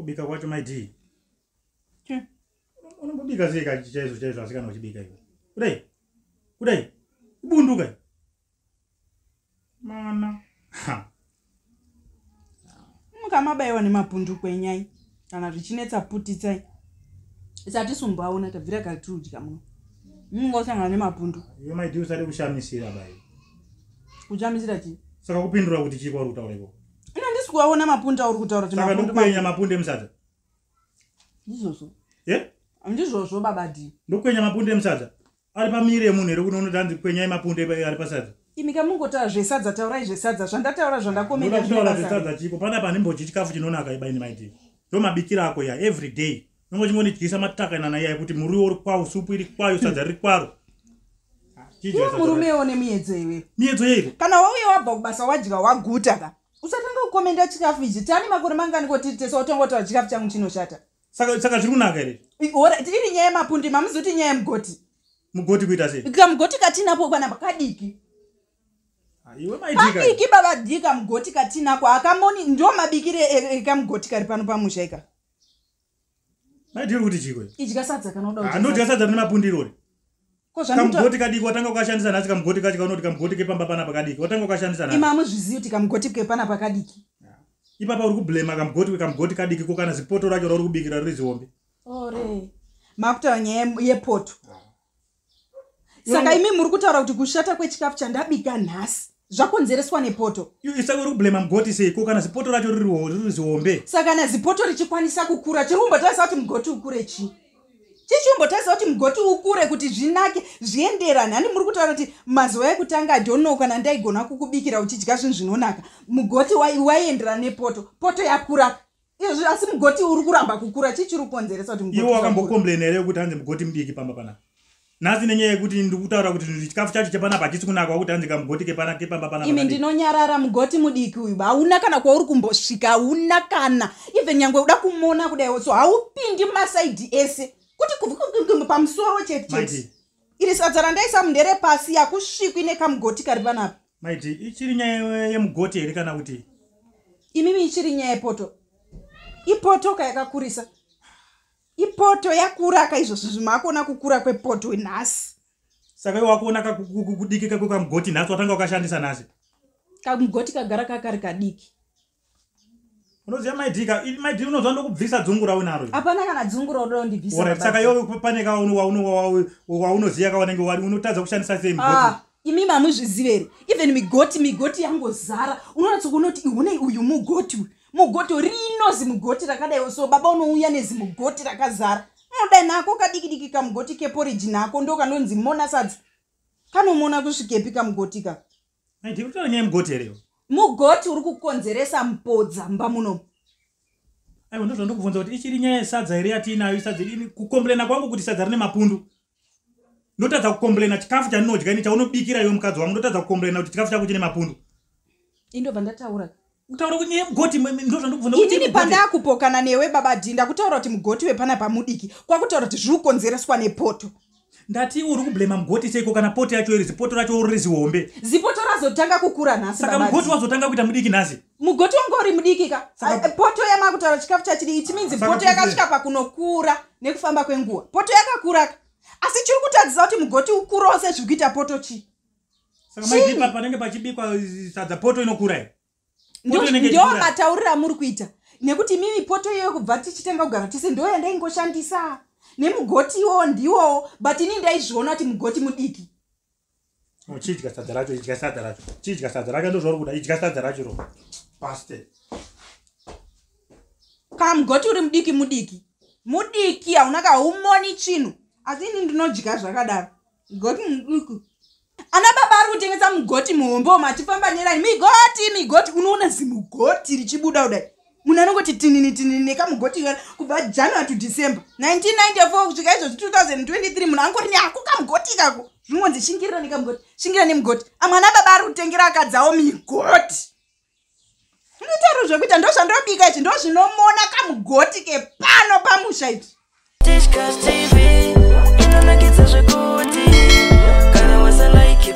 Kubika kwacho my D. Unobika zika chaizo asikana uchibika hiyo. Kudai. Ubunduka. Mana. Mukamabaiwa nemapundu kwenyai. Kana zvichinetsa putitsai. Isati sumbaona tabvira katudya muno. Ngosangana nemapundu. Iyo my D usati kushamisira bai. Kuchamisira chi? Saka kupindura kuti chiko uri kutaureko. Ina ndisikuwaona mapundu auri kutaura kuti mapundu. Saka ndokwenya mapundu emusadza. Izvozvo. Ye? Andizvozvo baba D. Ndokwenya mapundu emusadza. Ari pamire yemunhu ere kuti unotanzi kwenya mapundu ari pasadza. Imika mungotaura zvesadza taurai zvesadza zvandataura zvandakomenda zvinotaura zvesadza chiko pana panembochi chikafu chinonaka ibaini maiti. Ndo mabikira ako ya every day. Nongo chingonidyisa matakanana iyayi kuti muriwo uri kwawo supu iri kwayo sadza riri kwaro. Murumewo nemiedzo iwe. Miedzo yeiko? Kana wauya wabva kubasa wadya waguta ka. Usatanga kukomenda chikafu ichi. Tani makore mangani kotitesa utongotaura chikafu changu chinoshata. Saka zviri kunaka ere? Tiri nyaya yemapundi mamuzoti nyaya yemugoti. Mugoti kuita sei? Kamugoti katinapo kana pakadiki. Iwe maidika. Kadiki baba dika mugoti katinako akamoni ndo mabikire kamugoti kari pano pamusha ika. Maidiri kuti chiko. Idya sadza kanoda kuti. Andodya sadza rine mapundi irori. Kozvanuta kamugoti kadiki watanga ukashandisa nasi kamugoti kachi kaunoti kamugoti kepamba pana pakadiki watanga ukashandisa nasi. Imamu zviziyo kuti kamugoti kepana pakadiki. Ipapa uri kublema kamugoti kadiki ko kana zipoto racho rauri kubikira riri zihombe. Ore. Makutaura nyaya yepoto. Saka imi muri kutaura kuti kushata kwechikafu chandabika nhasi zvakonzereswa nepoto. Isa uri kublema mugoti sei ko kana zipoto racho riri zihombe. Saka na zipoto richikwanisa kukura chirumbotaisa kuti mugoti ukure chi. Chichumbotaisa kuti mugoti ukure kuti zvinake zvienderane. Hani muri kutaura kuti mazuva ekutanga don't kana ndaigona kukubikira uchidya zvinhu zvinonaka. Mugoti waienderana nepoto. Poto yakura. Izvo asi mugoti uri kuramba kukura chichiri kukonzeresa kuti mugoti. Iwo wakambokomplaina ere kuti hanzi mugoti mudiki pamba pana. Nasi nenyaya yekuti ndikutaura kuti chikafu chacho chepana pachisi kunaka kuti hanzi kamugoti kepamba pana. Imi ndinonyarara mugoti mudiki uyu. Hauna kana kwauri kumbosvika, hauna kana. Even nyangwe uda kumona kudai so haupindi masaidi ese. Kuti pamusoro chete. Iri sadza randaisa mundere pasi yakusvikwi nekamugoti kari panapa. Maiti, ichiri nyaya yemugoti ere kana kuti? Imimi ichiri nyaya yepoto. Ipoto kayakakurisa. Ipoto yakura kaizvozvo zvimakona kukura kwepoto nhasi. Saka iwe wakuona kudikika kwekamugoti nhasi watanga ukashandisa nhasi. Kamugoti kagara kakari kadiki. Unoziva maidika unozwa ndokubvisa dzungu rawe naro. Hapana kana dzungu rawe ndibvisa. Ora saka iwe pane waunoziva kawanenge wari unotadza kushandisa sei mugoti. Imi mamuzvizivere. Even migoti yangozara. Unonatsokunoti une uyu mugoti. Mugoti rinozi mugoti rakadai so baba unouya nezimugoti rakazara. Unodai nako kadiki kamugoti keporiji nako ndo kanonzi mona sadza. Kanomona kusvikepi kamugoti ka. Ndiri kutaura nyaya yemugoti ere. Mugoti uri kukonzeresa mpodza mba muno. Aiwa ndozvo ndokubvunza kuti ichiri nyaya yesadza ere yatinayo sadza ini kukomplaina kwangu kuti sadza rine mapundu. Ndotadza kukomplaina chikafu chanodya ini chaunobikira iwe mukadzi wangu ndotadza kukomplaina kuti chikafu chako chine mapundu. Indobva ndataura. Utaura kuti nyaya mugoti ndozvo ndokubvunza kuti ini pandakupokana newe baba dhinda kutaura kuti mugoti wepana pamudiki kwakutaura kuti zviri kukonzereswa nepoto. Ndati uri kublema mugoti seiko kana poto yacho iri zipoto racho uri zihombe. Zipoto razotanga kukura nhasi baba. Saka mugoti wazotanga kuita mudiki nhasi. Mugoti wangu uri mudiki ka. Poto yamakutaura chikafu chachiri it means poto yakasvika pakunokura nekufamba kwenguva. Poto yakakura. Asi chiri kutadzisa kuti mugoti ukurawo sezvikuita poto chi. Saka maidipa panenge pachibikwa sadza poto inokura ere. Ndio mataurira muri kuita. Nekuti mimi poto iyoyo kubva tichitenga kugara tise ndo yandaingoshandisa. Nemugoti iwo ndiwo but ini ndaizviona kuti mugoti mudiki. Chidya sadza racho, idya sadza racho. Chidya sadza racho ndozvauri kuda, idya sadza racho ro. Paste. Kamugoti uri mudiki. Mudiki hauna kaumoni chinhu. Asi ini ndinodya zvakadaro. Mugoti mudiki. Ana baba ari kutengesa mugoti muhombe matifamba neraini migoti unoona zimugoti richibuda kudai. Munhu anongoti tinini kamugoti kubva January to December 1994 kusvika izvozvi 2023 munhu angori neako kamugoti kako zvinonzi shingirira nekamugoti shingira nemugoti amwe ana baba ari kutengera akadzawo migoti. Nditauro zvekuita ndo zvandobika ichi ndo zvinomona kamugoti kepano pamusha ichi. Inonakidza zvekuti kana wasalaiki